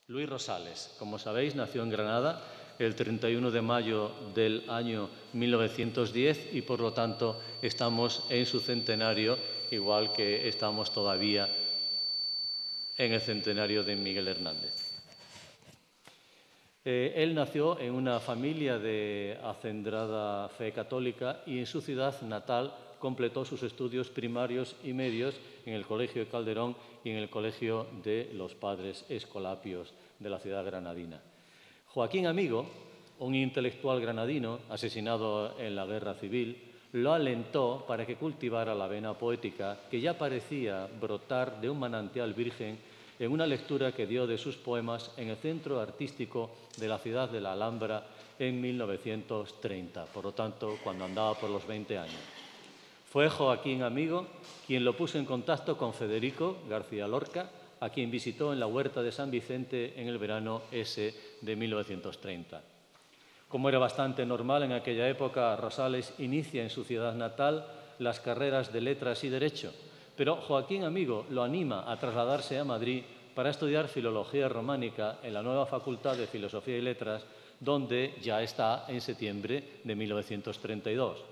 Luis Rosales, como sabéis, nació en Granada el 31 de mayo del año 1910 y, por lo tanto, estamos en su centenario, igual que estamos todavía en el centenario de Miguel Hernández. Él nació en una familia de acendrada fe católica y en su ciudad natal completó sus estudios primarios y medios en el Colegio de Calderón y en el Colegio de los Padres Escolapios de la ciudad granadina. Joaquín Amigo, un intelectual granadino asesinado en la Guerra Civil, lo alentó para que cultivara la vena poética que ya parecía brotar de un manantial virgen en una lectura que dio de sus poemas en el Centro Artístico de la ciudad de la Alhambra en 1930, por lo tanto, cuando andaba por los 20 años. Fue Joaquín Amigo quien lo puso en contacto con Federico García Lorca, a quien visitó en la Huerta de San Vicente en el verano ese de 1930. Como era bastante normal en aquella época, Rosales inicia en su ciudad natal las carreras de Letras y Derecho, pero Joaquín Amigo lo anima a trasladarse a Madrid para estudiar Filología Románica en la nueva Facultad de Filosofía y Letras, donde ya está en septiembre de 1932.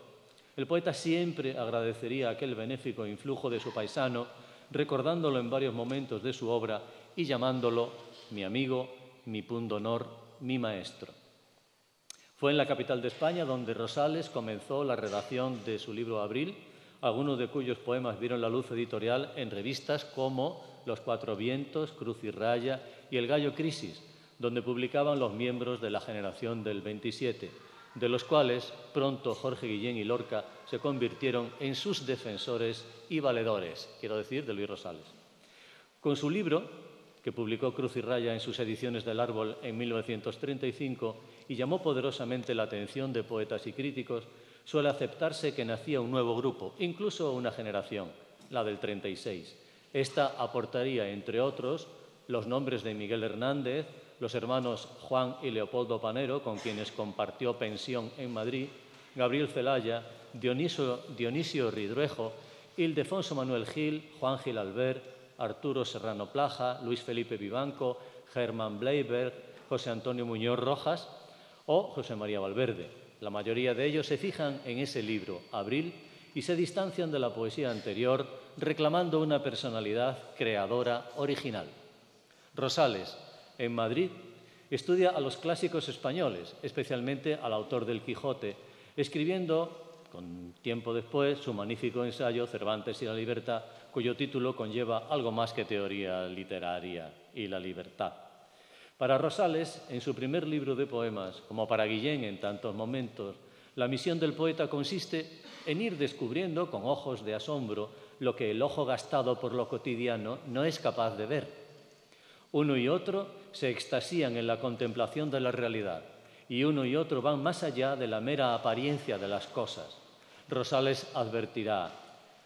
El poeta siempre agradecería aquel benéfico influjo de su paisano, recordándolo en varios momentos de su obra y llamándolo mi amigo, mi pundonor, mi maestro. Fue en la capital de España donde Rosales comenzó la redacción de su libro Abril, algunos de cuyos poemas vieron la luz editorial en revistas como Los Cuatro Vientos, Cruz y Raya y El Gallo Crisis, donde publicaban los miembros de la generación del 27, de los cuales pronto Jorge Guillén y Lorca se convirtieron en sus defensores y valedores, quiero decir, de Luis Rosales. Con su libro, que publicó Cruz y Raya en sus ediciones del Árbol en 1935 y llamó poderosamente la atención de poetas y críticos, suele aceptarse que nacía un nuevo grupo, incluso una generación, la del 36. Esta aportaría, entre otros, los nombres de Miguel Hernández, los hermanos Juan y Leopoldo Panero, con quienes compartió pensión en Madrid, Gabriel Celaya, Dionisio Ridruejo, Ildefonso Manuel Gil, Juan Gil Albert, Arturo Serrano Plaja, Luis Felipe Vivanco, Germán Bleiberg, José Antonio Muñoz Rojas o José María Valverde. La mayoría de ellos se fijan en ese libro, Abril, y se distancian de la poesía anterior, reclamando una personalidad creadora original. Rosales, en Madrid, estudia a los clásicos españoles, especialmente al autor del Quijote, escribiendo, con tiempo después, su magnífico ensayo Cervantes y la libertad, cuyo título conlleva algo más que teoría literaria y la libertad. Para Rosales, en su primer libro de poemas, como para Guillén en tantos momentos, la misión del poeta consiste en ir descubriendo con ojos de asombro lo que el ojo gastado por lo cotidiano no es capaz de ver. Uno y otro se extasían en la contemplación de la realidad y uno y otro van más allá de la mera apariencia de las cosas. Rosales advertirá: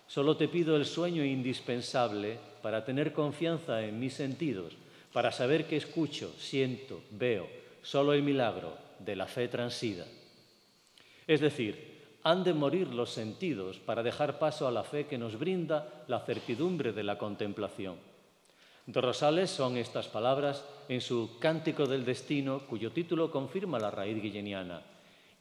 solo te pido el sueño indispensable para tener confianza en mis sentidos, para saber que escucho, siento, veo, solo el milagro de la fe transida. Es decir, han de morir los sentidos para dejar paso a la fe que nos brinda la certidumbre de la contemplación. De Rosales son estas palabras en su Cántico del Destino, cuyo título confirma la raíz guilleniana.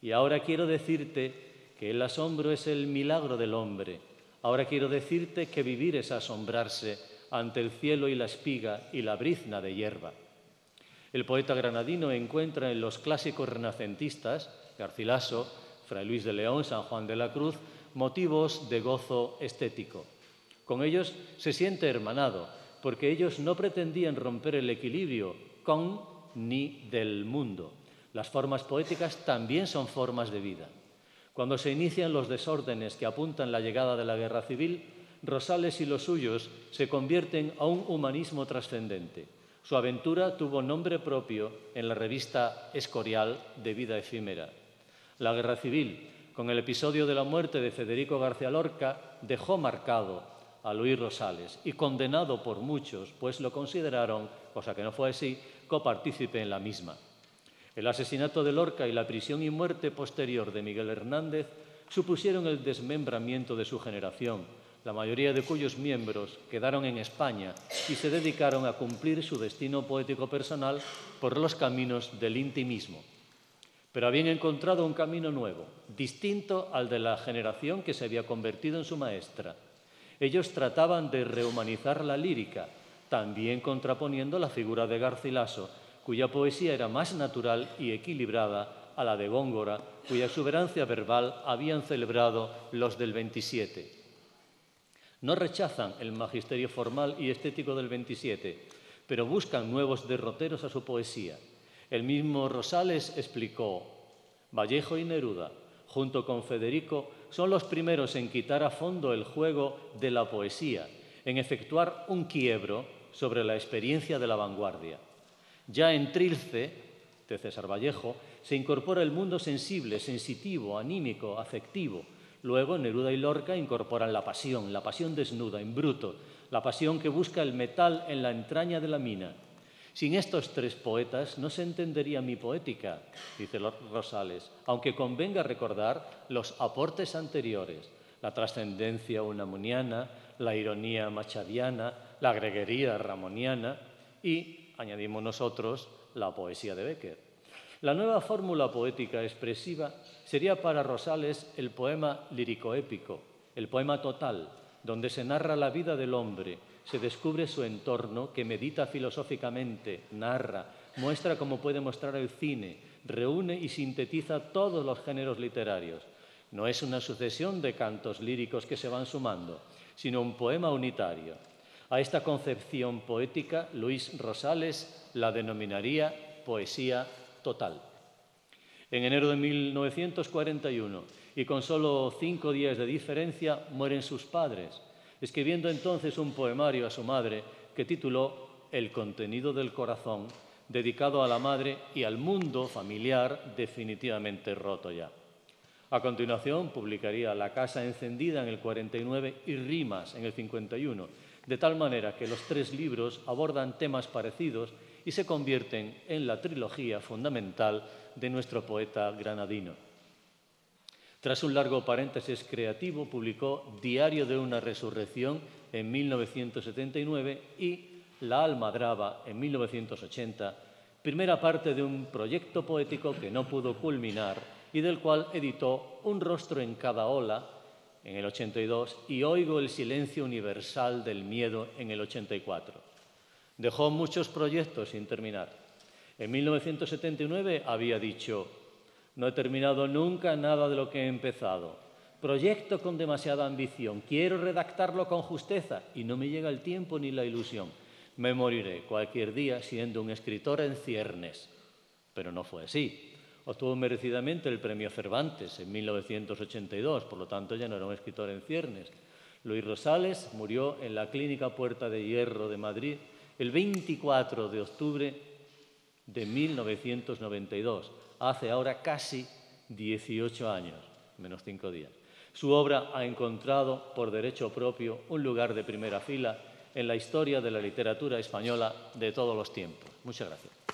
Y ahora quiero decirte que el asombro es el milagro del hombre. Ahora quiero decirte que vivir es asombrarse ante el cielo y la espiga y la brizna de hierba. El poeta granadino encuentra en los clásicos renacentistas, Garcilaso, Fray Luis de León, San Juan de la Cruz, motivos de gozo estético. Con ellos se siente hermanado, porque ellos no pretendían romper el equilibrio con ni del mundo. Las formas poéticas también son formas de vida. Cuando se inician los desórdenes que apuntan la llegada de la Guerra Civil, Rosales y los suyos se convierten a un humanismo trascendente. Su aventura tuvo nombre propio en la revista Escorial de vida efímera. La Guerra Civil, con el episodio de la muerte de Federico García Lorca, dejó marcado a Luis Rosales y condenado por muchos, pues lo consideraron, cosa que no fue así, copartícipe en la misma. El asesinato de Lorca y la prisión y muerte posterior de Miguel Hernández supusieron el desmembramiento de su generación, la mayoría de cuyos miembros quedaron en España y se dedicaron a cumplir su destino poético personal por los caminos del intimismo. Pero habían encontrado un camino nuevo, distinto al de la generación que se había convertido en su maestra. Ellos trataban de rehumanizar la lírica, también contraponiendo la figura de Garcilaso, cuya poesía era más natural y equilibrada a la de Góngora, cuya exuberancia verbal habían celebrado los del 27. No rechazan el magisterio formal y estético del 27, pero buscan nuevos derroteros a su poesía. El mismo Rosales explicó: Vallejo y Neruda, junto con Federico, son los primeros en quitar a fondo el juego de la poesía, en efectuar un quiebro sobre la experiencia de la vanguardia. Ya en Trilce, de César Vallejo, se incorpora el mundo sensible, sensitivo, anímico, afectivo. Luego Neruda y Lorca incorporan la pasión desnuda, en bruto, la pasión que busca el metal en la entraña de la mina. Sin estos tres poetas no se entendería mi poética, dice Rosales, aunque convenga recordar los aportes anteriores, la trascendencia unamuniana, la ironía machadiana, la greguería ramoniana y, añadimos nosotros, la poesía de Bécquer. La nueva fórmula poética expresiva sería para Rosales el poema lírico-épico, el poema total, donde se narra la vida del hombre, se descubre su entorno, que medita filosóficamente, narra, muestra como puede mostrar el cine, reúne y sintetiza todos los géneros literarios. No es una sucesión de cantos líricos que se van sumando, sino un poema unitario. A esta concepción poética, Luis Rosales la denominaría poesía total. En enero de 1941, y con solo 5 días de diferencia, mueren sus padres, escribiendo entonces un poemario a su madre que tituló El contenido del corazón, dedicado a la madre y al mundo familiar definitivamente roto ya. A continuación publicaría La casa encendida en el 49 y Rimas en el 51, de tal manera que los 3 libros abordan temas parecidos y se convierten en la trilogía fundamental de nuestro poeta granadino. Tras un largo paréntesis creativo, publicó Diario de una resurrección en 1979 y La almadraba en 1980, primera parte de un proyecto poético que no pudo culminar y del cual editó Un rostro en cada ola en el 82 y Oigo el silencio universal del miedo en el 84. Dejó muchos proyectos sin terminar. En 1979 había dicho: no he terminado nunca nada de lo que he empezado. Proyecto con demasiada ambición. Quiero redactarlo con justeza y no me llega el tiempo ni la ilusión. Me moriré cualquier día siendo un escritor en ciernes. Pero no fue así. Obtuvo merecidamente el premio Cervantes en 1982, por lo tanto ya no era un escritor en ciernes. Luis Rosales murió en la Clínica Puerta de Hierro de Madrid el 24 de octubre de 1992, hace ahora casi 18 años, menos 5 días. Su obra ha encontrado, por derecho propio, un lugar de primera fila en la historia de la literatura española de todos los tiempos. Muchas gracias.